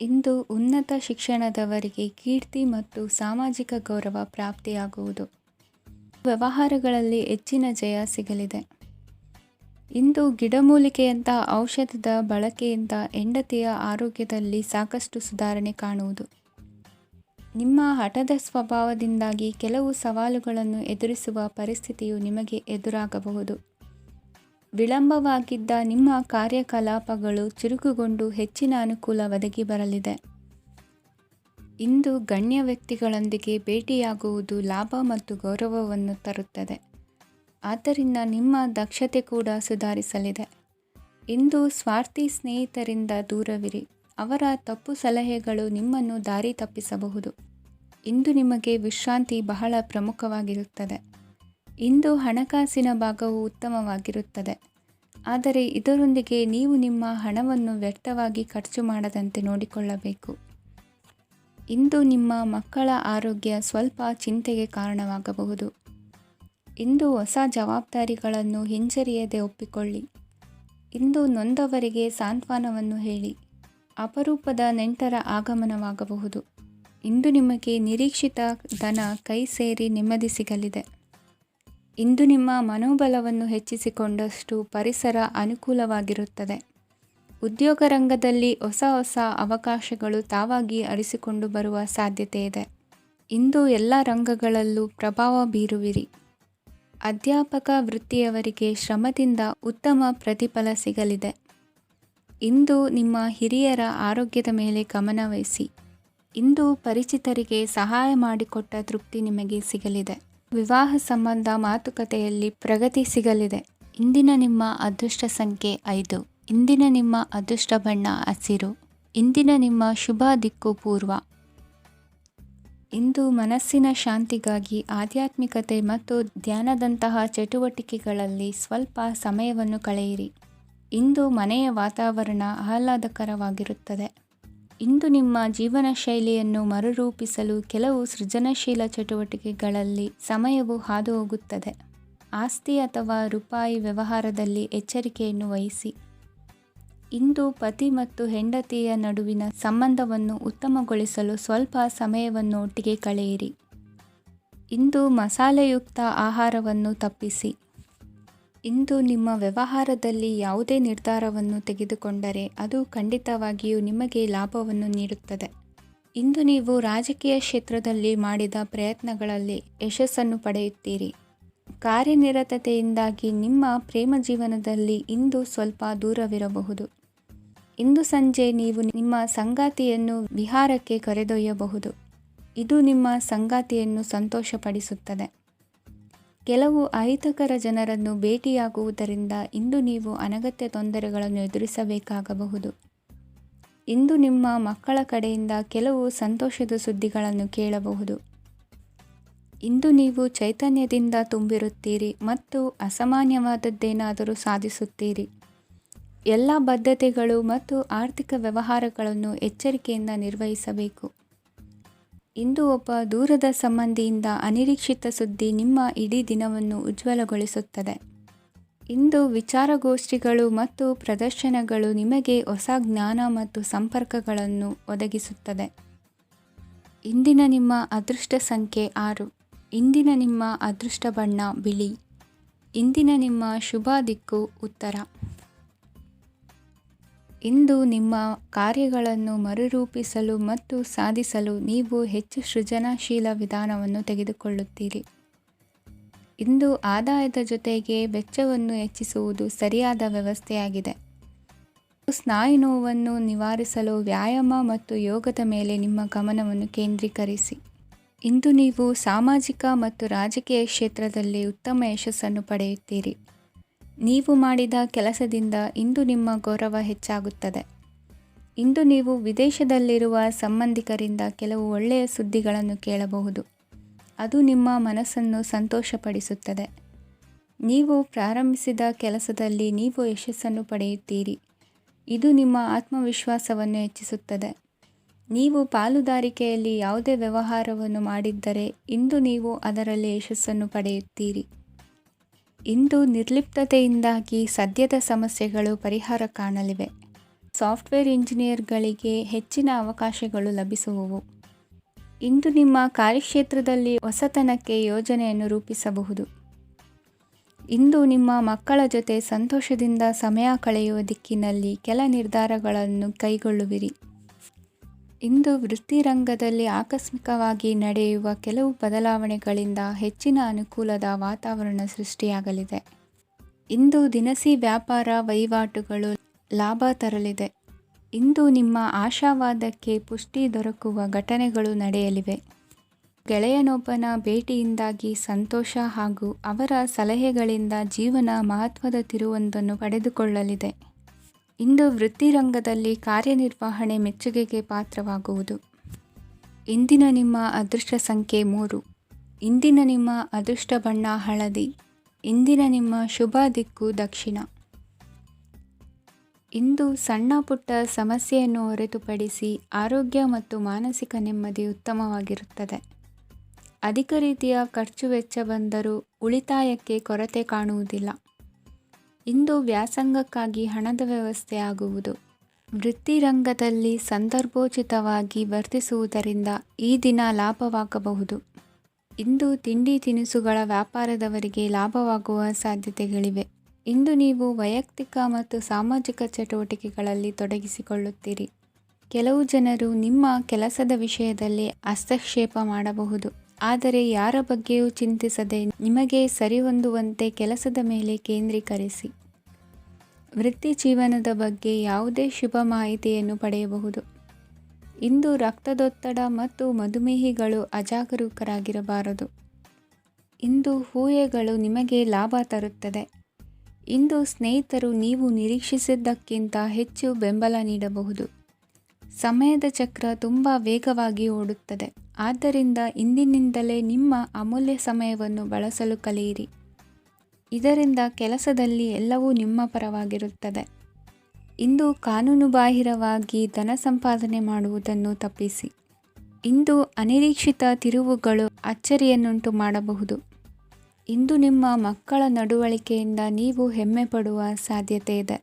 ಇಂದು ಉನ್ನತ ಶಿಕ್ಷಣದವರಿಗೆ ಕೀರ್ತಿ ಮತ್ತು ಸಾಮಾಜಿಕ ಗೌರವ ಪ್ರಾಪ್ತಿಯಾಗುವುದು. ವ್ಯವಹಾರಗಳಲ್ಲಿ ಹೆಚ್ಚಿನ ಜಯ ಸಿಗಲಿದೆ. ಇಂದು ಗಿಡಮೂಲಿಕೆಯಂಥ ಔಷಧದ ಬಳಕೆಯಿಂದ ಹೆಂಡತಿಯ ಆರೋಗ್ಯದಲ್ಲಿ ಸಾಕಷ್ಟು ಸುಧಾರಣೆ ಕಾಣುವುದು. ನಿಮ್ಮ ಹಠದ ಸ್ವಭಾವದಿಂದಾಗಿ ಕೆಲವು ಸವಾಲುಗಳನ್ನು ಎದುರಿಸುವ ಪರಿಸ್ಥಿತಿಯು ನಿಮಗೆ ಎದುರಾಗಬಹುದು. ವಿಳಂಬವಾಗಿದ್ದ ನಿಮ್ಮ ಕಾರ್ಯಕಲಾಪಗಳು ಚುರುಕುಗೊಂಡು ಹೆಚ್ಚಿನ ಅನುಕೂಲ ಒದಗಿ ಬರಲಿದೆ. ಇಂದು ಗಣ್ಯ ವ್ಯಕ್ತಿಗಳೊಂದಿಗೆ ಭೇಟಿಯಾಗುವುದು ಲಾಭ ಮತ್ತು ಗೌರವವನ್ನು ತರುತ್ತದೆ. ಆದ್ದರಿಂದ ನಿಮ್ಮ ದಕ್ಷತೆ ಕೂಡ ಸುಧಾರಿಸಲಿದೆ. ಇಂದು ಸ್ವಾರ್ಥಿ ಸ್ನೇಹಿತರಿಂದ ದೂರವಿರಿ. ಅವರ ತಪ್ಪು ಸಲಹೆಗಳು ನಿಮ್ಮನ್ನು ದಾರಿ ತಪ್ಪಿಸಬಹುದು. ಇಂದು ನಿಮಗೆ ವಿಶ್ರಾಂತಿ ಬಹಳ ಪ್ರಮುಖವಾಗಿರುತ್ತದೆ. ಇಂದು ಹಣಕಾಸಿನ ಭಾಗವು ಉತ್ತಮವಾಗಿರುತ್ತದೆ. ಆದರೆ ಇದರೊಂದಿಗೆ ನೀವು ನಿಮ್ಮ ಹಣವನ್ನು ವ್ಯರ್ಥವಾಗಿ ಖರ್ಚು ಮಾಡದಂತೆ ನೋಡಿಕೊಳ್ಳಬೇಕು. ಇಂದು ನಿಮ್ಮ ಮಕ್ಕಳ ಆರೋಗ್ಯ ಸ್ವಲ್ಪ ಚಿಂತೆಗೆ ಕಾರಣವಾಗಬಹುದು. ಇಂದು ಹೊಸ ಜವಾಬ್ದಾರಿಗಳನ್ನು ಹಿಂಜರಿಯದೆ ಒಪ್ಪಿಕೊಳ್ಳಿ. ಇಂದು ನೊಂದವರಿಗೆ ಸಾಂತ್ವನವನ್ನು ಹೇಳಿ. ಅಪರೂಪದ ನೆಂಟರ ಆಗಮನವಾಗಬಹುದು. ಇಂದು ನಿಮಗೆ ನಿರೀಕ್ಷಿತ ಧನ ಕೈ ಸೇರಿ ನೆಮ್ಮದಿ ಸಿಗಲಿದೆ. ಇಂದು ನಿಮ್ಮ ಮನೋಬಲವನ್ನು ಹೆಚ್ಚಿಸಿಕೊಂಡಷ್ಟು ಪರಿಸರ ಅನುಕೂಲವಾಗಿರುತ್ತದೆ. ಉದ್ಯೋಗ ರಂಗದಲ್ಲಿ ಹೊಸ ಅವಕಾಶಗಳು ತಾವಾಗಿ ಅರಿಸಿಕೊಂಡು ಬರುವ ಸಾಧ್ಯತೆ ಇದೆ. ಇಂದು ಎಲ್ಲ ರಂಗಗಳಲ್ಲೂ ಪ್ರಭಾವ ಬೀರುವಿರಿ. ಅಧ್ಯಾಪಕ ವೃತ್ತಿಯವರಿಗೆ ಶ್ರಮದಿಂದ ಉತ್ತಮ ಪ್ರತಿಫಲ ಸಿಗಲಿದೆ. ಇಂದು ನಿಮ್ಮ ಹಿರಿಯರ ಆರೋಗ್ಯದ ಮೇಲೆ ಗಮನವಹಿಸಿ. ಇಂದು ಪರಿಚಿತರಿಗೆ ಸಹಾಯ ಮಾಡಿಕೊಟ್ಟ ತೃಪ್ತಿ ನಿಮಗೆ ಸಿಗಲಿದೆ. ವಿವಾಹ ಸಂಬಂಧ ಮಾತುಕತೆಯಲ್ಲಿ ಪ್ರಗತಿ ಸಿಗಲಿದೆ. ಇಂದಿನ ನಿಮ್ಮ ಅದೃಷ್ಟ ಸಂಖ್ಯೆ 5. ಇಂದಿನ ನಿಮ್ಮ ಅದೃಷ್ಟ ಬಣ್ಣ ಹಸಿರು. ಇಂದಿನ ನಿಮ್ಮ ಶುಭ ದಿಕ್ಕು ಪೂರ್ವ. ಇಂದು ಮನಸ್ಸಿನ ಶಾಂತಿಗಾಗಿ ಆಧ್ಯಾತ್ಮಿಕತೆ ಮತ್ತು ಧ್ಯಾನದಂತಹ ಚಟುವಟಿಕೆಗಳಲ್ಲಿ ಸ್ವಲ್ಪ ಸಮಯವನ್ನು ಕಳೆಯಿರಿ. ಇಂದು ಮನೆಯ ವಾತಾವರಣ ಆಹ್ಲಾದಕರವಾಗಿರುತ್ತದೆ. ಇಂದು ನಿಮ್ಮ ಜೀವನ ಶೈಲಿಯನ್ನು ಮರುರೂಪಿಸಲು ಕೆಲವು ಸೃಜನಶೀಲ ಚಟುವಟಿಕೆಗಳಲ್ಲಿ ಸಮಯವು ಹಾದು ಹೋಗುತ್ತದೆ. ಆಸ್ತಿ ಅಥವಾ ರೂಪಾಯಿ ವ್ಯವಹಾರದಲ್ಲಿ ಎಚ್ಚರಿಕೆಯನ್ನು ವಹಿಸಿ. ಇಂದು ಪತಿ ಮತ್ತು ಹೆಂಡತಿಯ ನಡುವಿನ ಸಂಬಂಧವನ್ನು ಉತ್ತಮಗೊಳಿಸಲು ಸ್ವಲ್ಪ ಸಮಯವನ್ನು ಒಟ್ಟಿಗೆ ಕಳೆಯಿರಿ. ಇಂದು ಮಸಾಲೆಯುಕ್ತ ಆಹಾರವನ್ನು ತಪ್ಪಿಸಿ. ಇಂದು ನಿಮ್ಮ ವ್ಯವಹಾರದಲ್ಲಿ ಯಾವುದೇ ನಿರ್ಧಾರವನ್ನು ತೆಗೆದುಕೊಂಡರೆ ಅದು ಖಂಡಿತವಾಗಿಯೂ ನಿಮಗೆ ಲಾಭವನ್ನು ನೀಡುತ್ತದೆ. ಇಂದು ನೀವು ರಾಜಕೀಯ ಕ್ಷೇತ್ರದಲ್ಲಿ ಮಾಡಿದ ಪ್ರಯತ್ನಗಳಲ್ಲಿ ಯಶಸ್ಸನ್ನು ಪಡೆಯುತ್ತೀರಿ. ಕಾರ್ಯನಿರತತೆಯಿಂದಾಗಿ ನಿಮ್ಮ ಪ್ರೇಮ ಜೀವನದಲ್ಲಿ ಇಂದು ಸ್ವಲ್ಪ ದೂರವಿರಬಹುದು. ಇಂದು ಸಂಜೆ ನೀವು ನಿಮ್ಮ ಸಂಗಾತಿಯನ್ನು ವಿಹಾರಕ್ಕೆ ಕರೆದೊಯ್ಯಬಹುದು. ಇದು ನಿಮ್ಮ ಸಂಗಾತಿಯನ್ನು ಸಂತೋಷಪಡಿಸುತ್ತದೆ. ಕೆಲವು ಅಹಿತಕರ ಜನರನ್ನು ಭೇಟಿಯಾಗುವುದರಿಂದ ಇಂದು ನೀವು ಅನಗತ್ಯ ತೊಂದರೆಗಳನ್ನು ಎದುರಿಸಬೇಕಾಗಬಹುದು. ಇಂದು ನಿಮ್ಮ ಮಕ್ಕಳ ಕಡೆಯಿಂದ ಕೆಲವು ಸಂತೋಷದ ಸುದ್ದಿಗಳನ್ನು ಕೇಳಬಹುದು. ಇಂದು ನೀವು ಚೈತನ್ಯದಿಂದ ತುಂಬಿರುತ್ತೀರಿ ಮತ್ತು ಅಸಾಮಾನ್ಯವಾದದ್ದೇನಾದರೂ ಸಾಧಿಸುತ್ತೀರಿ. ಎಲ್ಲ ಬದ್ಧತೆಗಳು ಮತ್ತು ಆರ್ಥಿಕ ವ್ಯವಹಾರಗಳನ್ನು ಎಚ್ಚರಿಕೆಯಿಂದ ನಿರ್ವಹಿಸಬೇಕು. ಇಂದು ಒಬ್ಬ ದೂರದ ಸಂಬಂಧಿಯಿಂದ ಅನಿರೀಕ್ಷಿತ ಸುದ್ದಿ ನಿಮ್ಮ ಇಡೀ ದಿನವನ್ನು ಉಜ್ವಲಗೊಳಿಸುತ್ತದೆ. ಇಂದು ವಿಚಾರಗೋಷ್ಠಿಗಳು ಮತ್ತು ಪ್ರದರ್ಶನಗಳು ನಿಮಗೆ ಹೊಸ ಜ್ಞಾನ ಮತ್ತು ಸಂಪರ್ಕಗಳನ್ನು ಒದಗಿಸುತ್ತದೆ. ಇಂದಿನ ನಿಮ್ಮ ಅದೃಷ್ಟ ಸಂಖ್ಯೆ 6. ಇಂದಿನ ನಿಮ್ಮ ಅದೃಷ್ಟ ಬಣ್ಣ ಬಿಳಿ. ಇಂದಿನ ನಿಮ್ಮ ಶುಭ ದಿಕ್ಕು ಉತ್ತರ. ಇಂದು ನಿಮ್ಮ ಕಾರ್ಯಗಳನ್ನು ಮರುರೂಪಿಸಲು ಮತ್ತು ಸಾಧಿಸಲು ನೀವು ಹೆಚ್ಚು ಸೃಜನಶೀಲ ವಿಧಾನವನ್ನು ತೆಗೆದುಕೊಳ್ಳುತ್ತೀರಿ. ಇಂದು ಆದಾಯದ ಜೊತೆಗೆ ವೆಚ್ಚವನ್ನು ಹೆಚ್ಚಿಸುವುದು ಸರಿಯಾದ ವ್ಯವಸ್ಥೆಯಾಗಿದೆ. ಸ್ನಾಯು ನೋವನ್ನು ನಿವಾರಿಸಲು ವ್ಯಾಯಾಮ ಮತ್ತು ಯೋಗದ ಮೇಲೆ ನಿಮ್ಮ ಗಮನವನ್ನು ಕೇಂದ್ರೀಕರಿಸಿ. ಇಂದು ನೀವು ಸಾಮಾಜಿಕ ಮತ್ತು ರಾಜಕೀಯ ಕ್ಷೇತ್ರದಲ್ಲಿ ಉತ್ತಮ ಯಶಸ್ಸನ್ನು ಪಡೆಯುತ್ತೀರಿ. ನೀವು ಮಾಡಿದ ಕೆಲಸದಿಂದ ಇಂದು ನಿಮ್ಮ ಗೌರವ ಹೆಚ್ಚಾಗುತ್ತದೆ. ಇಂದು ನೀವು ವಿದೇಶದಲ್ಲಿರುವ ಸಂಬಂಧಿಕರಿಂದ ಕೆಲವು ಒಳ್ಳೆಯ ಸುದ್ದಿಗಳನ್ನು ಕೇಳಬಹುದು. ಅದು ನಿಮ್ಮ ಮನಸ್ಸನ್ನು ಸಂತೋಷಪಡಿಸುತ್ತದೆ. ನೀವು ಪ್ರಾರಂಭಿಸಿದ ಕೆಲಸದಲ್ಲಿ ನೀವು ಯಶಸ್ಸನ್ನು ಪಡೆಯುತ್ತೀರಿ. ಇದು ನಿಮ್ಮ ಆತ್ಮವಿಶ್ವಾಸವನ್ನು ಹೆಚ್ಚಿಸುತ್ತದೆ. ನೀವು ಪಾಲುದಾರಿಕೆಯಲ್ಲಿ ಯಾವುದೇ ವ್ಯವಹಾರವನ್ನು ಮಾಡಿದ್ದರೆ ಇಂದು ನೀವು ಅದರಲ್ಲಿ ಯಶಸ್ಸನ್ನು ಪಡೆಯುತ್ತೀರಿ. ಇಂದು ನಿರ್ಲಿಪ್ತತೆಯಿಂದಾಗಿ ಸದ್ಯದ ಸಮಸ್ಯೆಗಳು ಪರಿಹಾರ ಕಾಣಲಿವೆ. ಸಾಫ್ಟ್ವೇರ್ ಇಂಜಿನಿಯರ್ಗಳಿಗೆ ಹೆಚ್ಚಿನ ಅವಕಾಶಗಳು ಲಭಿಸುವವು. ಇಂದು ನಿಮ್ಮ ಕಾರ್ಯಕ್ಷೇತ್ರದಲ್ಲಿ ಹೊಸತನಕ್ಕೆ ಯೋಜನೆಯನ್ನು ರೂಪಿಸಬಹುದು. ಇಂದು ನಿಮ್ಮ ಮಕ್ಕಳ ಜೊತೆ ಸಂತೋಷದಿಂದ ಸಮಯ ಕಳೆಯುವ ದಿಕ್ಕಿನಲ್ಲಿ ಕೆಲ ನಿರ್ಧಾರಗಳನ್ನು ಕೈಗೊಳ್ಳುವಿರಿ. ಇಂದು ವೃತ್ತಿರಂಗದಲ್ಲಿ ಆಕಸ್ಮಿಕವಾಗಿ ನಡೆಯುವ ಕೆಲವು ಬದಲಾವಣೆಗಳಿಂದ ಹೆಚ್ಚಿನ ಅನುಕೂಲದ ವಾತಾವರಣ ಸೃಷ್ಟಿಯಾಗಲಿದೆ. ಇಂದು ದಿನಸಿ ವ್ಯಾಪಾರ ವಹಿವಾಟುಗಳು ಲಾಭ ತರಲಿದೆ. ಇಂದು ನಿಮ್ಮ ಆಶಾವಾದಕ್ಕೆ ಪುಷ್ಟಿ ದೊರಕುವ ಘಟನೆಗಳು ನಡೆಯಲಿವೆ. ಗೆಳೆಯನೊಬ್ಬನ ಭೇಟಿಯಿಂದಾಗಿ ಸಂತೋಷ ಹಾಗೂ ಅವರ ಸಲಹೆಗಳಿಂದ ಜೀವನ ಮಹತ್ವದ ತಿರುವೊಂದನ್ನು ಪಡೆದುಕೊಳ್ಳಲಿದೆ. ಇಂದು ವೃತ್ತಿರಂಗದಲ್ಲಿ ಕಾರ್ಯನಿರ್ವಹಣೆ ಮೆಚ್ಚುಗೆಗೆ ಪಾತ್ರವಾಗುವುದು. ಇಂದಿನ ನಿಮ್ಮ ಅದೃಷ್ಟ ಸಂಖ್ಯೆ 3. ಇಂದಿನ ನಿಮ್ಮ ಅದೃಷ್ಟ ಬಣ್ಣ ಹಳದಿ. ಇಂದಿನ ನಿಮ್ಮ ಶುಭ ದಿಕ್ಕು ದಕ್ಷಿಣ. ಇಂದು ಸಣ್ಣ ಪುಟ್ಟ ಸಮಸ್ಯೆಯನ್ನು ಹೊರತುಪಡಿಸಿ ಆರೋಗ್ಯ ಮತ್ತು ಮಾನಸಿಕ ನೆಮ್ಮದಿ ಉತ್ತಮವಾಗಿರುತ್ತದೆ. ಅಧಿಕ ರೀತಿಯ ಖರ್ಚು ವೆಚ್ಚ ಬಂದರೂ ಉಳಿತಾಯಕ್ಕೆ ಕೊರತೆ ಕಾಣುವುದಿಲ್ಲ. ಇಂದು ವ್ಯಾಸಂಗಕ್ಕಾಗಿ ಹಣದ ವ್ಯವಸ್ಥೆ ಆಗುವುದು. ವೃತ್ತಿರಂಗದಲ್ಲಿ ಸಂದರ್ಭೋಚಿತವಾಗಿ ವರ್ತಿಸುವುದರಿಂದ ಈ ದಿನ ಲಾಭವಾಗಬಹುದು. ಇಂದು ತಿಂಡಿ ತಿನಿಸುಗಳ ವ್ಯಾಪಾರದವರಿಗೆ ಲಾಭವಾಗುವ ಸಾಧ್ಯತೆಗಳಿವೆ. ಇಂದು ನೀವು ವೈಯಕ್ತಿಕ ಮತ್ತು ಸಾಮಾಜಿಕ ಚಟುವಟಿಕೆಗಳಲ್ಲಿ ತೊಡಗಿಸಿಕೊಳ್ಳುತ್ತೀರಿ. ಕೆಲವು ಜನರು ನಿಮ್ಮ ಕೆಲಸದ ವಿಷಯದಲ್ಲಿ ಹಸ್ತಕ್ಷೇಪ ಮಾಡಬಹುದು. ಆದರೆ ಯಾರ ಬಗ್ಗೆಯೂ ಚಿಂತಿಸದೆ ನಿಮಗೆ ಸರಿಹೊಂದುವಂತೆ ಕೆಲಸದ ಮೇಲೆ ಕೇಂದ್ರೀಕರಿಸಿ. ವೃತ್ತಿ ಜೀವನದ ಬಗ್ಗೆ ಯಾವುದೇ ಶುಭ ಮಾಹಿತಿಯನ್ನು ಪಡೆಯಬಹುದು. ಇಂದು ರಕ್ತದೊತ್ತಡ ಮತ್ತು ಮಧುಮೇಹಿಗಳು ಅಜಾಗರೂಕರಾಗಿರಬಾರದು. ಇಂದು ಊಹೆಗಳು ನಿಮಗೆ ಲಾಭ ತರುತ್ತದೆ. ಇಂದು ಸ್ನೇಹಿತರು ನೀವು ನಿರೀಕ್ಷಿಸಿದ್ದಕ್ಕಿಂತ ಹೆಚ್ಚು ಬೆಂಬಲ ನೀಡಬಹುದು. ಸಮಯದ ಚಕ್ರ ತುಂಬ ವೇಗವಾಗಿ ಓಡುತ್ತದೆ. ಆದ್ದರಿಂದ ಇಂದಿನಿಂದಲೇ ನಿಮ್ಮ ಅಮೂಲ್ಯ ಸಮಯವನ್ನು ಬಳಸಲು ಕಲಿಯಿರಿ. ಇದರಿಂದ ಕೆಲಸದಲ್ಲಿ ಎಲ್ಲವೂ ನಿಮ್ಮ ಪರವಾಗಿರುತ್ತದೆ. ಇಂದು ಕಾನೂನುಬಾಹಿರವಾಗಿ ಧನ ಸಂಪಾದನೆ ಮಾಡುವುದನ್ನು ತಪ್ಪಿಸಿ. ಇಂದು ಅನಿರೀಕ್ಷಿತ ತಿರುವುಗಳು ಅಚ್ಚರಿಯನ್ನುಂಟು ಮಾಡಬಹುದು. ಇಂದು ನಿಮ್ಮ ಮಕ್ಕಳ ನಡವಳಿಕೆಯಿಂದ ನೀವು ಹೆಮ್ಮೆ ಪಡುವ ಸಾಧ್ಯತೆ ಇದೆ.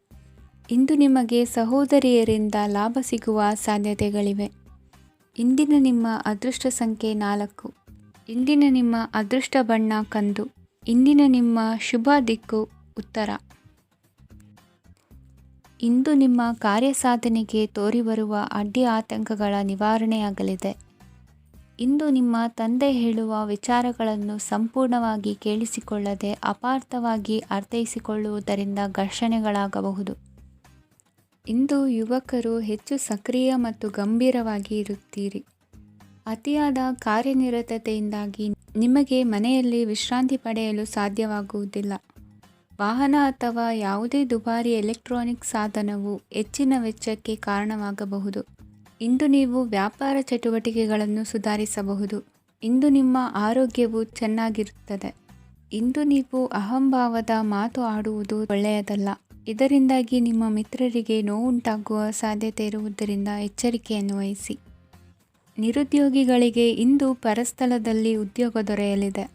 ಇಂದು ನಿಮಗೆ ಸಹೋದರಿಯರಿಂದ ಲಾಭ ಸಿಗುವ ಸಾಧ್ಯತೆಗಳಿವೆ. ಇಂದಿನ ನಿಮ್ಮ ಅದೃಷ್ಟ ಸಂಖ್ಯೆ 4. ಇಂದಿನ ನಿಮ್ಮ ಅದೃಷ್ಟ ಬಣ್ಣ ಕಂದು. ಇಂದಿನ ನಿಮ್ಮ ಶುಭ ದಿಕ್ಕು ಉತ್ತರ. ಇಂದು ನಿಮ್ಮ ಕಾರ್ಯಸಾಧನೆಗೆ ತೋರಿಬರುವ ಅಡ್ಡಿ ಆತಂಕಗಳ ನಿವಾರಣೆಯಾಗಲಿದೆ. ಇಂದು ನಿಮ್ಮ ತಂದೆ ಹೇಳುವ ವಿಚಾರಗಳನ್ನು ಸಂಪೂರ್ಣವಾಗಿ ಕೇಳಿಸಿಕೊಳ್ಳದೆ ಅಪಾರ್ಥವಾಗಿ ಅರ್ಥೈಸಿಕೊಳ್ಳುವುದರಿಂದ ಘರ್ಷಣೆಗಳಾಗಬಹುದು. ಇಂದು ಯುವಕರು ಹೆಚ್ಚು ಸಕ್ರಿಯ ಮತ್ತು ಗಂಭೀರವಾಗಿ ಇರುತ್ತೀರಿ. ಅತಿಯಾದ ಕಾರ್ಯನಿರತತೆಯಿಂದಾಗಿ ನಿಮಗೆ ಮನೆಯಲ್ಲಿ ವಿಶ್ರಾಂತಿ ಪಡೆಯಲು ಸಾಧ್ಯವಾಗುವುದಿಲ್ಲ. ವಾಹನ ಅಥವಾ ಯಾವುದೇ ದುಬಾರಿ ಎಲೆಕ್ಟ್ರಾನಿಕ್ ಸಾಧನವು ಹೆಚ್ಚಿನ ವೆಚ್ಚಕ್ಕೆ ಕಾರಣವಾಗಬಹುದು. ಇಂದು ನೀವು ವ್ಯಾಪಾರ ಚಟುವಟಿಕೆಗಳನ್ನು ಸುಧಾರಿಸಬಹುದು. ಇಂದು ನಿಮ್ಮ ಆರೋಗ್ಯವು ಚೆನ್ನಾಗಿರುತ್ತದೆ. ಇಂದು ನೀವು ಅಹಂಭಾವದ ಮಾತು ಆಡುವುದು ಒಳ್ಳೆಯದಲ್ಲ. ಇದರಿಂದಾಗಿ ನಿಮ್ಮ ಮಿತ್ರರಿಗೆ ನೋವುಂಟಾಗುವ ಸಾಧ್ಯತೆ ಇರುವುದರಿಂದ ಎಚ್ಚರಿಕೆಯನ್ನು ವಹಿಸಿ. ನಿರುದ್ಯೋಗಿಗಳಿಗೆ ಇಂದು ಪರಸ್ಥಳದಲ್ಲಿ ಉದ್ಯೋಗ ದೊರೆಯಲಿದೆ.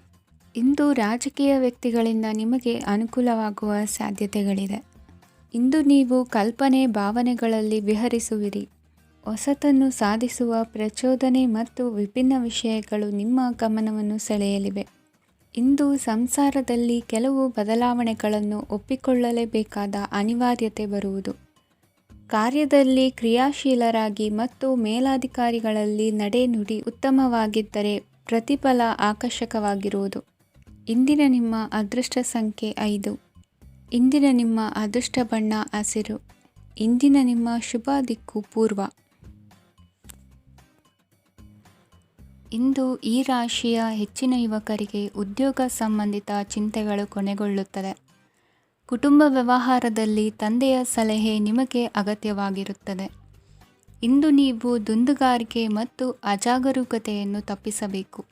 ಇಂದು ರಾಜಕೀಯ ವ್ಯಕ್ತಿಗಳಿಂದ ನಿಮಗೆ ಅನುಕೂಲವಾಗುವ ಸಾಧ್ಯತೆಗಳಿದೆ. ಇಂದು ನೀವು ಕಲ್ಪನೆ ಭಾವನೆಗಳಲ್ಲಿ ವಿಹರಿಸುವಿರಿ. ಹೊಸತನ್ನು ಸಾಧಿಸುವ ಪ್ರಚೋದನೆ ಮತ್ತು ವಿಭಿನ್ನ ವಿಷಯಗಳು ನಿಮ್ಮ ಗಮನವನ್ನು ಸೆಳೆಯಲಿವೆ. ಇಂದು ಸಂಸಾರದಲ್ಲಿ ಕೆಲವು ಬದಲಾವಣೆಗಳನ್ನು ಒಪ್ಪಿಕೊಳ್ಳಲೇಬೇಕಾದ ಅನಿವಾರ್ಯತೆ ಬರುವುದು. ಕಾರ್ಯದಲ್ಲಿ ಕ್ರಿಯಾಶೀಲರಾಗಿ ಮತ್ತು ಮೇಲಾಧಿಕಾರಿಗಳಲ್ಲಿ ನಡೆನುಡಿ ಉತ್ತಮವಾಗಿದ್ದರೆ ಪ್ರತಿಫಲ ಆಕರ್ಷಕವಾಗಿರುವುದು. ಇಂದಿನ ನಿಮ್ಮ ಅದೃಷ್ಟ ಸಂಖ್ಯೆ 5. ಇಂದಿನ ನಿಮ್ಮ ಅದೃಷ್ಟ ಬಣ್ಣ ಹಸಿರು. ಇಂದಿನ ನಿಮ್ಮ ಶುಭ ದಿಕ್ಕು ಪೂರ್ವ. ಇಂದು ಈ ರಾಶಿಯ ಹೆಚ್ಚಿನ ಯುವಕರಿಗೆ ಉದ್ಯೋಗ ಸಂಬಂಧಿತ ಚಿಂತೆಗಳು ಕೊನೆಗೊಳ್ಳುತ್ತದೆ. ಕುಟುಂಬ ವ್ಯವಹಾರದಲ್ಲಿ ತಂದೆಯ ಸಲಹೆ ನಿಮಗೆ ಅಗತ್ಯವಾಗಿರುತ್ತದೆ. ಇಂದು ನೀವು ದುಂದುಗಾರಿಕೆ ಮತ್ತು ಅಜಾಗರೂಕತೆಯನ್ನು ತಪ್ಪಿಸಬೇಕು.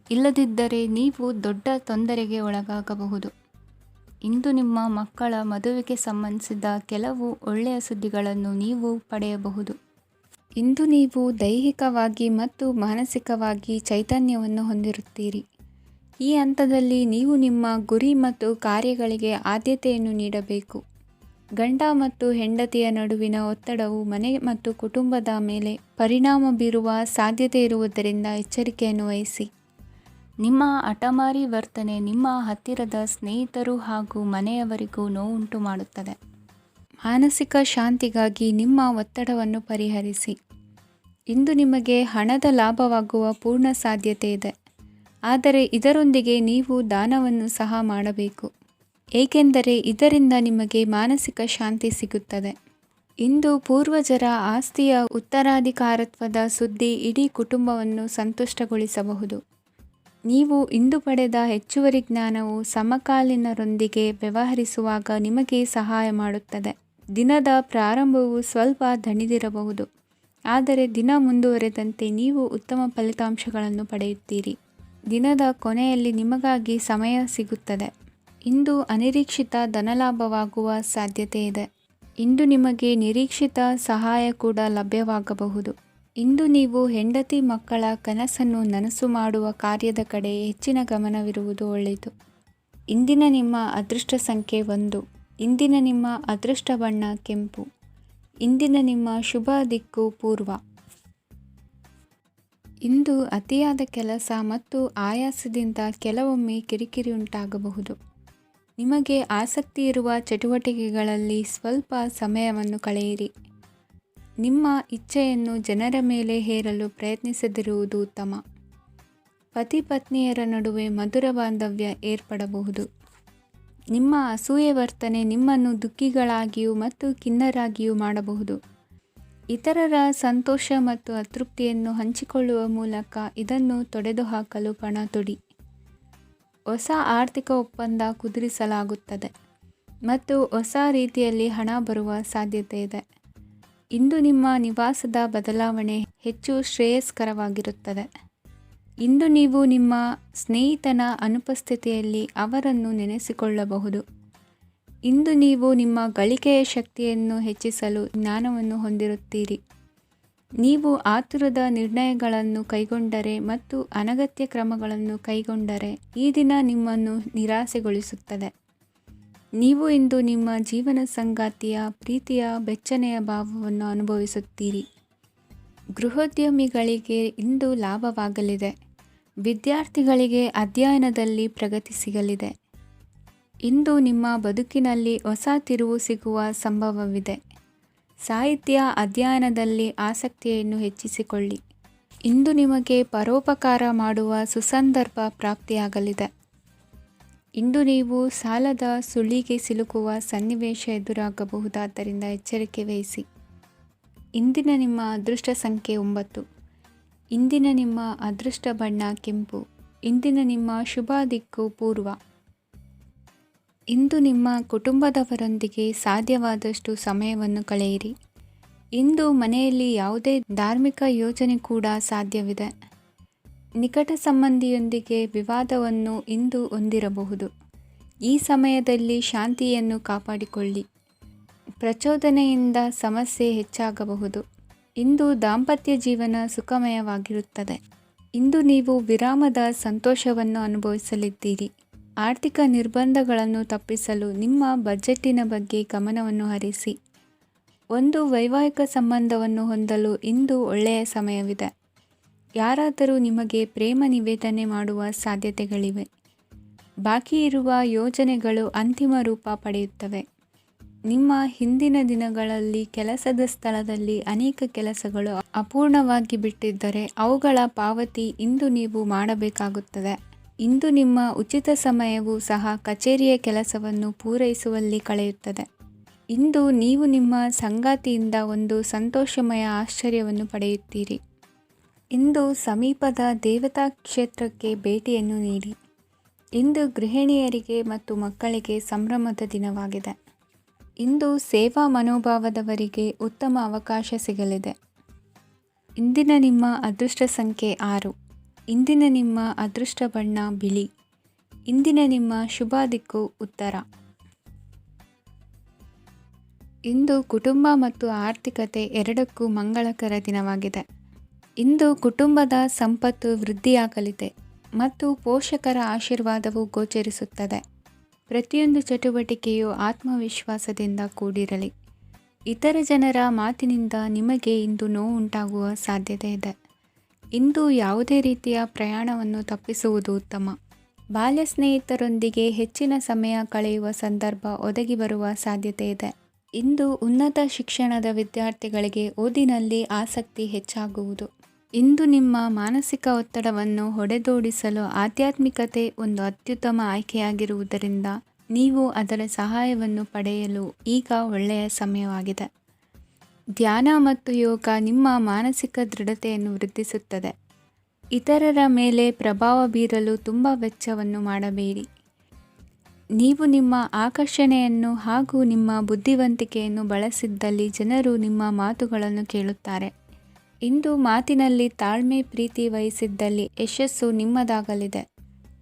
ಇಲ್ಲದಿದ್ದರೆ ನೀವು ದೊಡ್ಡ ತೊಂದರೆಗೆ ಒಳಗಾಗಬಹುದು. ಇಂದು ನಿಮ್ಮ ಮಕ್ಕಳ ಮದುವೆಗೆ ಸಂಬಂಧಿಸಿದ ಕೆಲವು ಒಳ್ಳೆಯ ಸುದ್ದಿಗಳನ್ನು ನೀವು ಪಡೆಯಬಹುದು. ಇಂದು ನೀವು ದೈಹಿಕವಾಗಿ ಮತ್ತು ಮಾನಸಿಕವಾಗಿ ಚೈತನ್ಯವನ್ನು ಹೊಂದಿರುತ್ತೀರಿ. ಈ ಹಂತದಲ್ಲಿ ನೀವು ನಿಮ್ಮ ಗುರಿ ಮತ್ತು ಕಾರ್ಯಗಳಿಗೆ ಆದ್ಯತೆಯನ್ನು ನೀಡಬೇಕು. ಗಂಡ ಮತ್ತು ಹೆಂಡತಿಯ ನಡುವಿನ ಒತ್ತಡವು ಮನೆ ಮತ್ತು ಕುಟುಂಬದ ಮೇಲೆ ಪರಿಣಾಮ ಬೀರುವ ಸಾಧ್ಯತೆ ಇರುವುದರಿಂದ ಎಚ್ಚರಿಕೆಯನ್ನು ವಹಿಸಿ. ನಿಮ್ಮ ಹಠಮಾರಿ ವರ್ತನೆ ನಿಮ್ಮ ಹತ್ತಿರದ ಸ್ನೇಹಿತರು ಹಾಗೂ ಮನೆಯವರಿಗೂ ನೋವುಂಟು ಮಾಡುತ್ತದೆ. ಮಾನಸಿಕ ಶಾಂತಿಗಾಗಿ ನಿಮ್ಮ ಒತ್ತಡವನ್ನು ಪರಿಹರಿಸಿ. ಇಂದು ನಿಮಗೆ ಹಣದ ಲಾಭವಾಗುವ ಪೂರ್ಣ ಸಾಧ್ಯತೆ ಇದೆ, ಆದರೆ ಇದರೊಂದಿಗೆ ನೀವು ದಾನವನ್ನು ಸಹ ಮಾಡಬೇಕು, ಏಕೆಂದರೆ ಇದರಿಂದ ನಿಮಗೆ ಮಾನಸಿಕ ಶಾಂತಿ ಸಿಗುತ್ತದೆ. ಇಂದು ಪೂರ್ವಜರ ಆಸ್ತಿಯ ಉತ್ತರಾಧಿಕಾರತ್ವದ ಸುದ್ದಿ ಇಡೀ ಕುಟುಂಬವನ್ನು ಸಂತುಷ್ಟಗೊಳಿಸಬಹುದು. ನೀವು ಇಂದು ಪಡೆದ ಹೆಚ್ಚುವರಿ ಜ್ಞಾನವು ಸಮಕಾಲೀನರೊಂದಿಗೆ ವ್ಯವಹರಿಸುವಾಗ ನಿಮಗೆ ಸಹಾಯ ಮಾಡುತ್ತದೆ. ದಿನದ ಪ್ರಾರಂಭವು ಸ್ವಲ್ಪ ದಣಿದಿರಬಹುದು, ಆದರೆ ದಿನ ಮುಂದುವರೆದಂತೆ ನೀವು ಉತ್ತಮ ಫಲಿತಾಂಶಗಳನ್ನು ಪಡೆಯುತ್ತೀರಿ. ದಿನದ ಕೊನೆಯಲ್ಲಿ ನಿಮಗಾಗಿ ಸಮಯ ಸಿಗುತ್ತದೆ. ಇಂದು ಅನಿರೀಕ್ಷಿತ ಧನಲಾಭವಾಗುವ ಸಾಧ್ಯತೆ ಇದೆ. ಇಂದು ನಿಮಗೆ ನಿರೀಕ್ಷಿತ ಸಹಾಯ ಕೂಡ ಲಭ್ಯವಾಗಬಹುದು. ಇಂದು ನೀವು ಹೆಂಡತಿ ಮಕ್ಕಳ ಕನಸನ್ನು ನನಸು ಮಾಡುವ ಕಾರ್ಯದ ಕಡೆ ಹೆಚ್ಚಿನ ಗಮನವಿರುವುದು ಒಳ್ಳೆಯದು. ಇಂದಿನ ನಿಮ್ಮ ಅದೃಷ್ಟ ಸಂಖ್ಯೆ 1. ಇಂದಿನ ನಿಮ್ಮ ಅದೃಷ್ಟ ಬಣ್ಣ ಕೆಂಪು. ಇಂದಿನ ನಿಮ್ಮ ಶುಭ ದಿಕ್ಕು ಪೂರ್ವ. ಇಂದು ಅತಿಯಾದ ಕೆಲಸ ಮತ್ತು ಆಯಾಸದಿಂದ ಕೆಲವೊಮ್ಮೆ ಕಿರಿಕಿರಿ ಉಂಟಾಗಬಹುದು. ನಿಮಗೆ ಆಸಕ್ತಿ ಇರುವ ಚಟುವಟಿಕೆಗಳಲ್ಲಿ ಸ್ವಲ್ಪ ಸಮಯವನ್ನು ಕಳೆಯಿರಿ. ನಿಮ್ಮ ಇಚ್ಛೆಯನ್ನು ಜನರ ಮೇಲೆ ಹೇರಲು ಪ್ರಯತ್ನಿಸದಿರುವುದು ಉತ್ತಮ. ಪತಿ ಪತ್ನಿಯರ ನಡುವೆ ಮಧುರ ಬಾಂಧವ್ಯ ಏರ್ಪಡಬಹುದು. ನಿಮ್ಮ ಅಸೂಯೆ ವರ್ತನೆ ನಿಮ್ಮನ್ನು ದುಃಖಿಗಳಾಗಿಯೂ ಮತ್ತು ಖಿನ್ನರಾಗಿಯೂ ಮಾಡಬಹುದು. ಇತರರ ಸಂತೋಷ ಮತ್ತು ಅತೃಪ್ತಿಯನ್ನು ಹಂಚಿಕೊಳ್ಳುವ ಮೂಲಕ ಇದನ್ನು ತೊಡೆದುಹಾಕಲು ಪಣ ತೊಡಿ. ಹೊಸ ಆರ್ಥಿಕ ಒಪ್ಪಂದ ಕುದುರಿಸಲಾಗುತ್ತದೆ ಮತ್ತು ಹೊಸ ರೀತಿಯಲ್ಲಿ ಹಣ ಬರುವ ಸಾಧ್ಯತೆ ಇದೆ. ಇಂದು ನಿಮ್ಮ ನಿವಾಸದ ಬದಲಾವಣೆ ಹೆಚ್ಚು ಶ್ರೇಯಸ್ಕರವಾಗಿರುತ್ತದೆ. ಇಂದು ನೀವು ನಿಮ್ಮ ಸ್ನೇಹಿತನ ಅನುಪಸ್ಥಿತಿಯಲ್ಲಿ ಅವರನ್ನು ನೆನೆಸಿಕೊಳ್ಳಬಹುದು. ಇಂದು ನೀವು ನಿಮ್ಮ ಗಳಿಕೆಯ ಶಕ್ತಿಯನ್ನು ಹೆಚ್ಚಿಸಲು ಜ್ಞಾನವನ್ನು ಹೊಂದಿರುತ್ತೀರಿ. ನೀವು ಆತುರದ ನಿರ್ಣಯಗಳನ್ನು ಕೈಗೊಂಡರೆ ಮತ್ತು ಅನಗತ್ಯ ಕ್ರಮಗಳನ್ನು ಕೈಗೊಂಡರೆ ಈ ದಿನ ನಿಮ್ಮನ್ನು ನಿರಾಸೆಗೊಳಿಸುತ್ತದೆ. ನೀವು ಇಂದು ನಿಮ್ಮ ಜೀವನ ಸಂಗಾತಿಯ ಪ್ರೀತಿಯ ಬೆಚ್ಚನೆಯ ಭಾವವನ್ನು ಅನುಭವಿಸುತ್ತೀರಿ. ಗೃಹೋದ್ಯಮಿಗಳಿಗೆ ಇಂದು ಲಾಭವಾಗಲಿದೆ. ವಿದ್ಯಾರ್ಥಿಗಳಿಗೆ ಅಧ್ಯಯನದಲ್ಲಿ ಪ್ರಗತಿ ಸಿಗಲಿದೆ. ಇಂದು ನಿಮ್ಮ ಬದುಕಿನಲ್ಲಿ ಹೊಸ ತಿರುವು ಸಿಗುವ ಸಂಭವವಿದೆ. ಸಾಹಿತ್ಯ ಅಧ್ಯಯನದಲ್ಲಿ ಆಸಕ್ತಿಯನ್ನು ಹೆಚ್ಚಿಸಿಕೊಳ್ಳಿ. ಇಂದು ನಿಮಗೆ ಪರೋಪಕಾರ ಮಾಡುವ ಸುಸಂದರ್ಭ ಪ್ರಾಪ್ತಿಯಾಗಲಿದೆ. ಇಂದು ನೀವು ಸಾಲದ ಸುಳಿಗೆ ಸಿಲುಕುವ ಸನ್ನಿವೇಶ ಎದುರಾಗಬಹುದಾದ್ದರಿಂದ ಎಚ್ಚರಿಕೆ ವಹಿಸಿ. ಇಂದಿನ ನಿಮ್ಮ ಅದೃಷ್ಟ ಸಂಖ್ಯೆ 9. ಇಂದಿನ ನಿಮ್ಮ ಅದೃಷ್ಟ ಬಣ್ಣ ಕೆಂಪು. ಇಂದಿನ ನಿಮ್ಮ ಶುಭ ದಿಕ್ಕು ಪೂರ್ವ. ಇಂದು ನಿಮ್ಮ ಕುಟುಂಬದವರೊಂದಿಗೆ ಸಾಧ್ಯವಾದಷ್ಟು ಸಮಯವನ್ನು ಕಳೆಯಿರಿ. ಇಂದು ಮನೆಯಲ್ಲಿ ಯಾವುದೇ ಧಾರ್ಮಿಕ ಯೋಜನೆ ಕೂಡ ಸಾಧ್ಯವಿದೆ. ನಿಕಟ ಸಂಬಂಧಿಯೊಂದಿಗೆ ವಿವಾದವನ್ನು ಇಂದು ಹೊಂದಿರಬಹುದು. ಈ ಸಮಯದಲ್ಲಿ ಶಾಂತಿಯನ್ನು ಕಾಪಾಡಿಕೊಳ್ಳಿ. ಪ್ರಚೋದನೆಯಿಂದ ಸಮಸ್ಯೆ ಹೆಚ್ಚಾಗಬಹುದು. ಇಂದು ದಾಂಪತ್ಯ ಜೀವನ ಸುಖಮಯವಾಗಿರುತ್ತದೆ. ಇಂದು ನೀವು ವಿರಾಮದ ಸಂತೋಷವನ್ನು ಅನುಭವಿಸಲಿದ್ದೀರಿ. ಆರ್ಥಿಕ ನಿರ್ಬಂಧಗಳನ್ನು ತಪ್ಪಿಸಲು ನಿಮ್ಮ ಬಜೆಟ್ಟಿನ ಬಗ್ಗೆ ಗಮನವನ್ನು ಹರಿಸಿ. ಒಂದು ವೈವಾಹಿಕ ಸಂಬಂಧವನ್ನು ಹೊಂದಲು ಇಂದು ಒಳ್ಳೆಯ ಸಮಯವಿದೆ. ಯಾರಾದರೂ ನಿಮಗೆ ಪ್ರೇಮ ನಿವೇದನೆ ಮಾಡುವ ಸಾಧ್ಯತೆಗಳಿವೆ. ಬಾಕಿ ಇರುವ ಯೋಜನೆಗಳು ಅಂತಿಮ ರೂಪ ಪಡೆಯುತ್ತವೆ. ನಿಮ್ಮ ಹಿಂದಿನ ದಿನಗಳಲ್ಲಿ ಕೆಲಸದ ಸ್ಥಳದಲ್ಲಿ ಅನೇಕ ಕೆಲಸಗಳು ಅಪೂರ್ಣವಾಗಿ ಬಿಟ್ಟಿದ್ದರೆ ಅವುಗಳ ಪಾವತಿ ಇಂದು ನೀವು ಮಾಡಬೇಕಾಗುತ್ತದೆ. ಇಂದು ನಿಮ್ಮ ಉಚಿತ ಸಮಯವು ಸಹ ಕಚೇರಿಯ ಕೆಲಸವನ್ನು ಪೂರೈಸುವಲ್ಲಿ ಕಳೆಯುತ್ತದೆ. ಇಂದು ನೀವು ನಿಮ್ಮ ಸಂಗಾತಿಯಿಂದ ಒಂದು ಸಂತೋಷಮಯ ಆಶ್ಚರ್ಯವನ್ನು ಪಡೆಯುತ್ತೀರಿ. ಇಂದು ಸಮೀಪದ ದೇವತಾ ಕ್ಷೇತ್ರಕ್ಕೆ ಭೇಟಿಯನ್ನು ನೀಡಿ. ಇಂದು ಗೃಹಿಣಿಯರಿಗೆ ಮತ್ತು ಮಕ್ಕಳಿಗೆ ಸಂಭ್ರಮದ ದಿನವಾಗಿದೆ. ಇಂದು ಸೇವಾ ಮನೋಭಾವದವರಿಗೆ ಉತ್ತಮ ಅವಕಾಶ ಸಿಗಲಿದೆ. ಇಂದಿನ ನಿಮ್ಮ ಅದೃಷ್ಟ ಸಂಖ್ಯೆ 6. ಇಂದಿನ ನಿಮ್ಮ ಅದೃಷ್ಟ ಬಣ್ಣ ಬಿಳಿ. ಇಂದಿನ ನಿಮ್ಮ ಶುಭ ದಿಕ್ಕು ಉತ್ತರ. ಇಂದು ಕುಟುಂಬ ಮತ್ತು ಆರ್ಥಿಕತೆ ಎರಡಕ್ಕೂ ಮಂಗಳಕರ ದಿನವಾಗಿದೆ. ಇಂದು ಕುಟುಂಬದ ಸಂಪತ್ತು ವೃದ್ಧಿಯಾಗಲಿದೆ ಮತ್ತು ಪೋಷಕರ ಆಶೀರ್ವಾದವು ಗೋಚರಿಸುತ್ತದೆ. ಪ್ರತಿಯೊಂದು ಚಟುವಟಿಕೆಯು ಆತ್ಮವಿಶ್ವಾಸದಿಂದ ಕೂಡಿರಲಿ. ಇತರ ಜನರ ಮಾತಿನಿಂದ ನಿಮಗೆ ಇಂದು ನೋವುಂಟಾಗುವ ಸಾಧ್ಯತೆ ಇದೆ. ಇಂದು ಯಾವುದೇ ರೀತಿಯ ಪ್ರಯಾಣವನ್ನು ತಪ್ಪಿಸುವುದು ಉತ್ತಮ. ಬಾಲ್ಯ ಸ್ನೇಹಿತರೊಂದಿಗೆ ಹೆಚ್ಚಿನ ಸಮಯ ಕಳೆಯುವ ಸಂದರ್ಭ ಒದಗಿ ಬರುವ ಸಾಧ್ಯತೆ ಇದೆ. ಇಂದು ಉನ್ನತ ಶಿಕ್ಷಣದ ವಿದ್ಯಾರ್ಥಿಗಳಿಗೆ ಓದಿನಲ್ಲಿ ಆಸಕ್ತಿ ಹೆಚ್ಚಾಗುವುದು. ಇಂದು ನಿಮ್ಮ ಮಾನಸಿಕ ಒತ್ತಡವನ್ನು ಹೊಡೆದೋಡಿಸಲು ಆಧ್ಯಾತ್ಮಿಕತೆ ಒಂದು ಅತ್ಯುತ್ತಮ ಆಯ್ಕೆಯಾಗಿರುವುದರಿಂದ ನೀವು ಅದರ ಸಹಾಯವನ್ನು ಪಡೆಯಲು ಈಗ ಒಳ್ಳೆಯ ಸಮಯವಾಗಿದೆ. ಧ್ಯಾನ ಮತ್ತು ಯೋಗ ನಿಮ್ಮ ಮಾನಸಿಕ ದೃಢತೆಯನ್ನು ವೃದ್ಧಿಸುತ್ತದೆ. ಇತರರ ಮೇಲೆ ಪ್ರಭಾವ ಬೀರಲು ತುಂಬ ವೆಚ್ಚವನ್ನು ಮಾಡಬೇಡಿ. ನೀವು ನಿಮ್ಮ ಆಕರ್ಷಣೆಯನ್ನು ಹಾಗೂ ನಿಮ್ಮ ಬುದ್ಧಿವಂತಿಕೆಯನ್ನು ಬಳಸಿದ್ದಲ್ಲಿ ಜನರು ನಿಮ್ಮ ಮಾತುಗಳನ್ನು ಕೇಳುತ್ತಾರೆ. ಇಂದು ಮಾತಿನಲ್ಲಿ ತಾಳ್ಮೆ ಪ್ರೀತಿ ವಹಿಸಿದ್ದಲ್ಲಿ ಯಶಸ್ಸು ನಿಮ್ಮದಾಗಲಿದೆ.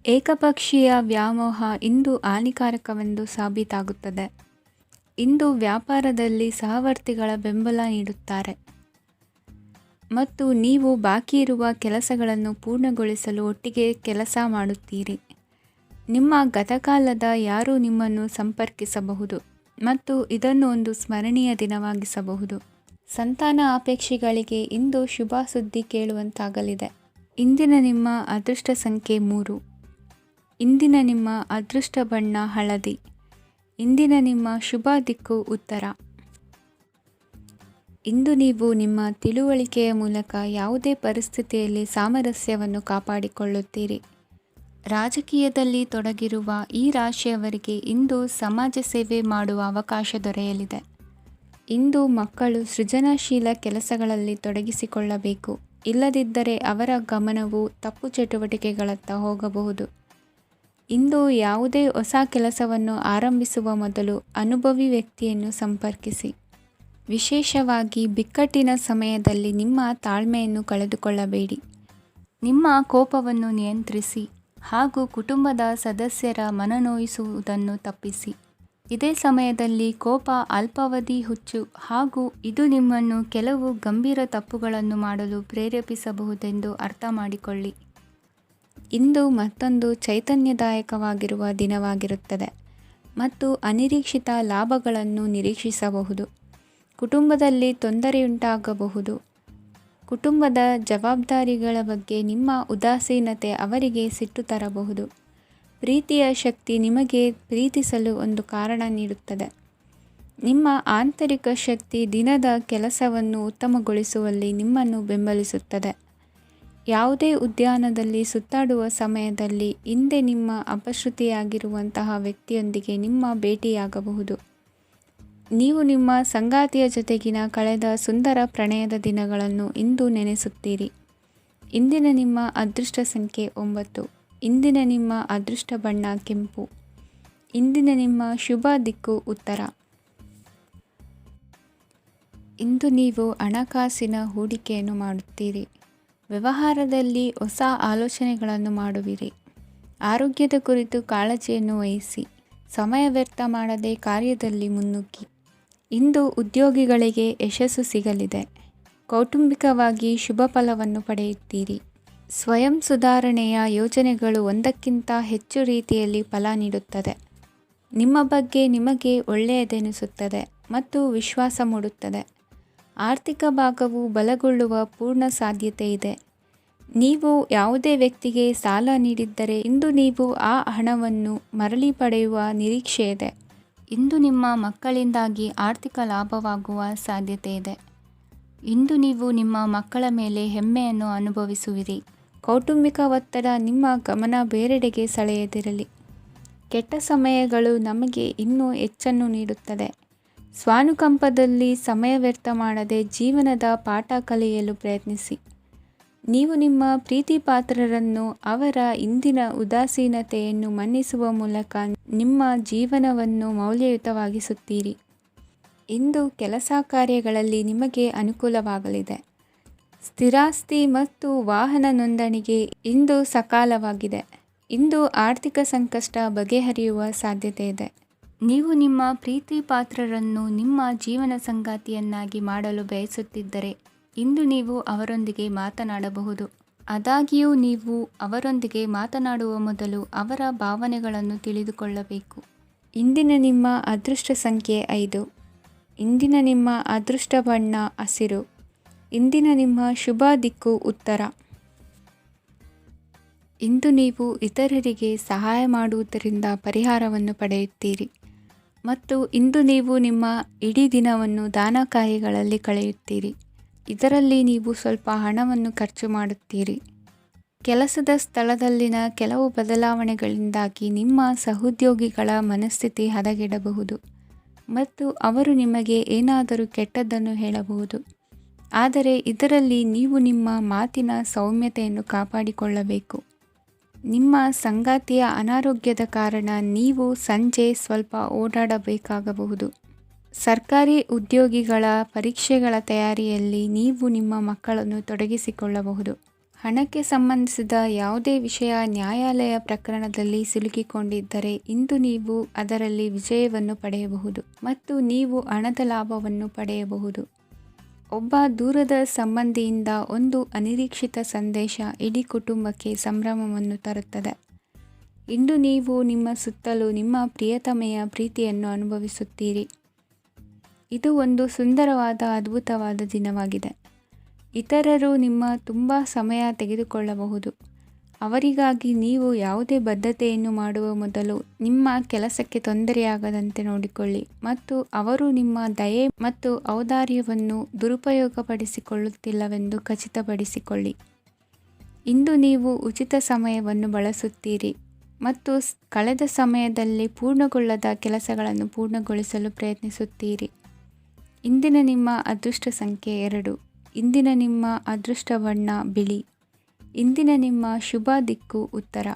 ಏಕಪಕ್ಷೀಯ ವ್ಯಾಮೋಹ ಇಂದು ಹಾನಿಕಾರಕವೆಂದು ಸಾಬೀತಾಗುತ್ತದೆ. ಇಂದು ವ್ಯಾಪಾರದಲ್ಲಿ ಸಹವರ್ತಿಗಳ ಬೆಂಬಲ ನೀಡುತ್ತಾರೆ ಮತ್ತು ನೀವು ಬಾಕಿ ಇರುವ ಕೆಲಸಗಳನ್ನು ಪೂರ್ಣಗೊಳಿಸಲು ಒಟ್ಟಿಗೆ ಕೆಲಸ ಮಾಡುತ್ತೀರಿ. ನಿಮ್ಮ ಗತಕಾಲದ ಯಾರೂ ನಿಮ್ಮನ್ನು ಸಂಪರ್ಕಿಸಬಹುದು ಮತ್ತು ಇದನ್ನು ಒಂದು ಸ್ಮರಣೀಯ ದಿನವಾಗಿಸಬಹುದು. ಸಂತಾನ ಅಪೇಕ್ಷಿಗಳಿಗೆ ಇಂದು ಶುಭ ಸುದ್ದಿ ಕೇಳುವಂತಾಗಲಿದೆ. ಇಂದಿನ ನಿಮ್ಮ ಅದೃಷ್ಟ ಸಂಖ್ಯೆ 3. ಇಂದಿನ ನಿಮ್ಮ ಅದೃಷ್ಟ ಬಣ್ಣ ಹಳದಿ. ಇಂದಿನ ನಿಮ್ಮ ಶುಭ ದಿಕ್ಕು ಉತ್ತರ. ಇಂದು ನೀವು ನಿಮ್ಮ ತಿಳುವಳಿಕೆಯ ಮೂಲಕ ಯಾವುದೇ ಪರಿಸ್ಥಿತಿಯಲ್ಲಿ ಸಾಮರಸ್ಯವನ್ನು ಕಾಪಾಡಿಕೊಳ್ಳುತ್ತೀರಿ. ರಾಜಕೀಯದಲ್ಲಿ ತೊಡಗಿರುವ ಈ ರಾಶಿಯವರಿಗೆ ಇಂದು ಸಮಾಜ ಸೇವೆ ಮಾಡುವ ಅವಕಾಶ ದೊರೆಯಲಿದೆ. ಇಂದು ಮಕ್ಕಳು ಸೃಜನಶೀಲ ಕೆಲಸಗಳಲ್ಲಿ ತೊಡಗಿಸಿಕೊಳ್ಳಬೇಕು. ಇಲ್ಲದಿದ್ದರೆ ಅವರ ಗಮನವು ತಪ್ಪು ಚಟುವಟಿಕೆಗಳತ್ತ ಹೋಗಬಹುದು. ಇಂದು ಯಾವುದೇ ಹೊಸ ಕೆಲಸವನ್ನು ಆರಂಭಿಸುವ ಮೊದಲು ಅನುಭವಿ ವ್ಯಕ್ತಿಯನ್ನು ಸಂಪರ್ಕಿಸಿ. ವಿಶೇಷವಾಗಿ ಬಿಕ್ಕಟ್ಟಿನ ಸಮಯದಲ್ಲಿ ನಿಮ್ಮ ತಾಳ್ಮೆಯನ್ನು ಕಳೆದುಕೊಳ್ಳಬೇಡಿ. ನಿಮ್ಮ ಕೋಪವನ್ನು ನಿಯಂತ್ರಿಸಿ ಹಾಗೂ ಕುಟುಂಬದ ಸದಸ್ಯರ ಮನನೊಯಿಸುವುದನ್ನು ತಪ್ಪಿಸಿ. ಇದೇ ಸಮಯದಲ್ಲಿ ಕೋಪ ಅಲ್ಪಾವಧಿ ಹುಚ್ಚು ಹಾಗೂ ಇದು ನಿಮ್ಮನ್ನು ಕೆಲವು ಗಂಭೀರ ತಪ್ಪುಗಳನ್ನು ಮಾಡಲು ಪ್ರೇರೇಪಿಸಬಹುದೆಂದು ಅರ್ಥ ಮಾಡಿಕೊಳ್ಳಿ. ಇಂದು ಮತ್ತೊಂದು ಚೈತನ್ಯದಾಯಕವಾಗಿರುವ ದಿನವಾಗಿರುತ್ತದೆ ಮತ್ತು ಅನಿರೀಕ್ಷಿತ ಲಾಭಗಳನ್ನು ನಿರೀಕ್ಷಿಸಬಹುದು. ಕುಟುಂಬದಲ್ಲಿ ತೊಂದರೆಯುಂಟಾಗಬಹುದು. ಕುಟುಂಬದ ಜವಾಬ್ದಾರಿಗಳ ಬಗ್ಗೆ ನಿಮ್ಮ ಉದಾಸೀನತೆ ಅವರಿಗೆ ಸಿಟ್ಟು ತರಬಹುದು. ಪ್ರೀತಿಯ ಶಕ್ತಿ ನಿಮಗೆ ಪ್ರೀತಿಸಲು ಒಂದು ಕಾರಣ ನೀಡುತ್ತದೆ. ನಿಮ್ಮ ಆಂತರಿಕ ಶಕ್ತಿ ದಿನದ ಕೆಲಸವನ್ನು ಉತ್ತಮಗೊಳಿಸುವಲ್ಲಿ ನಿಮ್ಮನ್ನು ಬೆಂಬಲಿಸುತ್ತದೆ. ಯಾವುದೇ ಉದ್ಯಾನದಲ್ಲಿ ಸುತ್ತಾಡುವ ಸಮಯದಲ್ಲಿ ಹಿಂದೆ ನಿಮ್ಮ ಅಪಶ್ರುತಿಯಾಗಿರುವಂತಹ ವ್ಯಕ್ತಿಯೊಂದಿಗೆ ನಿಮ್ಮ ಭೇಟಿಯಾಗಬಹುದು. ನೀವು ನಿಮ್ಮ ಸಂಗಾತಿಯ ಜೊತೆಗಿನ ಕಳೆದ ಸುಂದರ ಪ್ರಣಯದ ದಿನಗಳನ್ನು ಇಂದು ನೆನೆಸುತ್ತೀರಿ. ಇಂದಿನ ನಿಮ್ಮ ಅದೃಷ್ಟ ಸಂಖ್ಯೆ 9. ಇಂದಿನ ನಿಮ್ಮ ಅದೃಷ್ಟ ಬಣ್ಣ ಕೆಂಪು. ಇಂದಿನ ನಿಮ್ಮ ಶುಭ ದಿಕ್ಕು ಉತ್ತರ. ಇಂದು ನೀವು ಹಣಕಾಸಿನ ಹೂಡಿಕೆಯನ್ನು ಮಾಡುತ್ತೀರಿ. ವ್ಯವಹಾರದಲ್ಲಿ ಹೊಸ ಆಲೋಚನೆಗಳನ್ನು ಮಾಡುವಿರಿ. ಆರೋಗ್ಯದ ಕುರಿತು ಕಾಳಜಿಯನ್ನು ವಹಿಸಿ. ಸಮಯ ವ್ಯರ್ಥ ಮಾಡದೆ ಕಾರ್ಯದಲ್ಲಿ ಮುನ್ನುಗ್ಗಿ. ಇಂದು ಉದ್ಯೋಗಿಗಳಿಗೆ ಯಶಸ್ಸು ಸಿಗಲಿದೆ. ಕೌಟುಂಬಿಕವಾಗಿ ಶುಭ ಫಲವನ್ನು ಪಡೆಯುತ್ತೀರಿ. ಸ್ವಯಂ ಸುಧಾರಣೆಯ ಯೋಜನೆಗಳು ಒಂದಕ್ಕಿಂತ ಹೆಚ್ಚು ರೀತಿಯಲ್ಲಿ ಫಲ ನೀಡುತ್ತದೆ. ನಿಮ್ಮ ಬಗ್ಗೆ ನಿಮಗೆ ಒಳ್ಳೆಯದೆನಿಸುತ್ತದೆ ಮತ್ತು ವಿಶ್ವಾಸ ಮೂಡುತ್ತದೆ. ಆರ್ಥಿಕ ಭಾಗವು ಬಲಗೊಳ್ಳುವ ಪೂರ್ಣ ಸಾಧ್ಯತೆ ಇದೆ. ನೀವು ಯಾವುದೇ ವ್ಯಕ್ತಿಗೆ ಸಾಲ ನೀಡಿದ್ದರೆ ಇಂದು ನೀವು ಆ ಹಣವನ್ನು ಮರಳಿ ಪಡೆಯುವ ನಿರೀಕ್ಷೆ ಇದೆ. ಇಂದು ನಿಮ್ಮ ಮಕ್ಕಳಿಂದಾಗಿ ಆರ್ಥಿಕ ಲಾಭವಾಗುವ ಸಾಧ್ಯತೆ ಇದೆ. ಇಂದು ನೀವು ನಿಮ್ಮ ಮಕ್ಕಳ ಮೇಲೆ ಹೆಮ್ಮೆಯನ್ನು ಅನುಭವಿಸುವಿರಿ. ಕೌಟುಂಬಿಕ ಒತ್ತಡ ನಿಮ್ಮ ಗಮನ ಬೇರೆಡೆಗೆ ಸೆಳೆಯದಿರಲಿ. ಕೆಟ್ಟ ಸಮಯಗಳು ನಮಗೆ ಇನ್ನೂ ಹೆಚ್ಚನ್ನು ನೀಡುತ್ತದೆ. ಸ್ವಾನುಕಂಪದಲ್ಲಿ ಸಮಯ ವ್ಯರ್ಥ ಮಾಡದೆ ಜೀವನದ ಪಾಠ ಕಲಿಯಲು ಪ್ರಯತ್ನಿಸಿ. ನೀವು ನಿಮ್ಮ ಪ್ರೀತಿ ಪಾತ್ರರನ್ನು ಅವರ ಇಂದಿನ ಉದಾಸೀನತೆಯನ್ನು ಮನ್ನಿಸುವ ಮೂಲಕ ನಿಮ್ಮ ಜೀವನವನ್ನು ಮೌಲ್ಯಯುತವಾಗಿಸುತ್ತೀರಿ. ಇಂದು ಕೆಲಸ ಕಾರ್ಯಗಳಲ್ಲಿ ನಿಮಗೆ ಅನುಕೂಲವಾಗಲಿದೆ. ಸ್ಥಿರಾಸ್ತಿ ಮತ್ತು ವಾಹನ ನೋಂದಣಿಗೆ ಇಂದು ಸಕಾಲವಾಗಿದೆ. ಇಂದು ಆರ್ಥಿಕ ಸಂಕಷ್ಟ ಬಗೆಹರಿಯುವ ಸಾಧ್ಯತೆ ಇದೆ. ನೀವು ನಿಮ್ಮ ಪ್ರೀತಿ ಪಾತ್ರರನ್ನು ನಿಮ್ಮ ಜೀವನ ಸಂಗಾತಿಯನ್ನಾಗಿ ಮಾಡಲು ಬಯಸುತ್ತಿದ್ದರೆ ಇಂದು ನೀವು ಅವರೊಂದಿಗೆ ಮಾತನಾಡಬಹುದು. ಆದಾಗ್ಯೂ ನೀವು ಅವರೊಂದಿಗೆ ಮಾತನಾಡುವ ಮೊದಲು ಅವರ ಭಾವನೆಗಳನ್ನು ತಿಳಿದುಕೊಳ್ಳಬೇಕು. ಇಂದಿನ ನಿಮ್ಮ ಅದೃಷ್ಟ ಸಂಖ್ಯೆ 5. ಇಂದಿನ ನಿಮ್ಮ ಅದೃಷ್ಟ ಬಣ್ಣ ಹಸಿರು. ಇಂದಿನ ನಿಮ್ಮ ಶುಭ ದಿಕ್ಕು ಉತ್ತರ. ಇಂದು ನೀವು ಇತರರಿಗೆ ಸಹಾಯ ಮಾಡುವುದರಿಂದ ಪರಿಹಾರವನ್ನು ಪಡೆಯುತ್ತೀರಿ ಮತ್ತು ಇಂದು ನೀವು ನಿಮ್ಮ ಇಡೀ ದಿನವನ್ನು ದಾನ ಕಾರ್ಯಗಳಲ್ಲಿ ಕಳೆಯುತ್ತೀರಿ. ಇದರಲ್ಲಿ ನೀವು ಸ್ವಲ್ಪ ಹಣವನ್ನು ಖರ್ಚು ಮಾಡುತ್ತೀರಿ. ಕೆಲಸದ ಸ್ಥಳದಲ್ಲಿನ ಕೆಲವು ಬದಲಾವಣೆಗಳಿಂದಾಗಿ ನಿಮ್ಮ ಸಹೋದ್ಯೋಗಿಗಳ ಮನಸ್ಥಿತಿ ಹದಗೆಡಬಹುದು ಮತ್ತು ಅವರು ನಿಮಗೆ ಏನಾದರೂ ಕೆಟ್ಟದ್ದನ್ನು ಹೇಳಬಹುದು. ಆದರೆ ಇದರಲ್ಲಿ ನೀವು ನಿಮ್ಮ ಮಾತಿನ ಸೌಮ್ಯತೆಯನ್ನು ಕಾಪಾಡಿಕೊಳ್ಳಬೇಕು. ನಿಮ್ಮ ಸಂಗಾತಿಯ ಅನಾರೋಗ್ಯದ ಕಾರಣ ನೀವು ಸಂಜೆ ಸ್ವಲ್ಪ ಓಡಾಡಬೇಕಾಗಬಹುದು. ಸರ್ಕಾರಿ ಉದ್ಯೋಗಿಗಳ ಪರೀಕ್ಷೆಗಳ ತಯಾರಿಯಲ್ಲಿ ನೀವು ನಿಮ್ಮ ಮಕ್ಕಳನ್ನು ತೊಡಗಿಸಿಕೊಳ್ಳಬಹುದು. ಹಣಕ್ಕೆ ಸಂಬಂಧಿಸಿದ ಯಾವುದೇ ವಿಷಯ ನ್ಯಾಯಾಲಯ ಪ್ರಕರಣದಲ್ಲಿ ಸಿಲುಕಿಕೊಂಡಿದ್ದರೆ ಇಂದು ನೀವು ಅದರಲ್ಲಿ ವಿಜಯವನ್ನು ಪಡೆಯಬಹುದು ಮತ್ತು ನೀವು ಹಣದ ಲಾಭವನ್ನು ಪಡೆಯಬಹುದು. ಒಬ್ಬ ದೂರದ ಸಂಬಂಧಿಯಿಂದ ಒಂದು ಅನಿರೀಕ್ಷಿತ ಸಂದೇಶ ಇಡೀ ಕುಟುಂಬಕ್ಕೆ ಸಂಭ್ರಮವನ್ನು ತರುತ್ತದೆ. ಇಂದು ನೀವು ನಿಮ್ಮ ಸುತ್ತಲೂ ನಿಮ್ಮ ಪ್ರಿಯತಮೆಯ ಪ್ರೀತಿಯನ್ನು ಅನುಭವಿಸುತ್ತೀರಿ. ಇದು ಒಂದು ಸುಂದರವಾದ ಅದ್ಭುತವಾದ ದಿನವಾಗಿದೆ. ಇತರರು ನಿಮ್ಮ ತುಂಬ ಸಮಯ ತೆಗೆದುಕೊಳ್ಳಬಹುದು. ಅವರಿಗಾಗಿ ನೀವು ಯಾವುದೇ ಬದ್ಧತೆಯನ್ನು ಮಾಡುವ ಮೊದಲು ನಿಮ್ಮ ಕೆಲಸಕ್ಕೆ ತೊಂದರೆಯಾಗದಂತೆ ನೋಡಿಕೊಳ್ಳಿ ಮತ್ತು ಅವರು ನಿಮ್ಮ ದಯೆ ಮತ್ತು ಔದಾರ್ಯವನ್ನು ದುರುಪಯೋಗಪಡಿಸಿಕೊಳ್ಳುತ್ತಿಲ್ಲವೆಂದು ಖಚಿತಪಡಿಸಿಕೊಳ್ಳಿ. ಇಂದು ನೀವು ಉಚಿತ ಸಮಯವನ್ನು ಬಳಸುತ್ತೀರಿ ಮತ್ತು ಕಳೆದ ಸಮಯದಲ್ಲಿ ಪೂರ್ಣಗೊಳ್ಳದ ಕೆಲಸಗಳನ್ನು ಪೂರ್ಣಗೊಳಿಸಲು ಪ್ರಯತ್ನಿಸುತ್ತೀರಿ. ಇಂದಿನ ನಿಮ್ಮ ಅದೃಷ್ಟ ಸಂಖ್ಯೆ 2. ಇಂದಿನ ನಿಮ್ಮ ಅದೃಷ್ಟ ಬಣ್ಣ ಬಿಳಿ. ಇಂದಿನ ನಿಮ್ಮ ಶುಭ ದಿಕ್ಕು ಉತ್ತರ.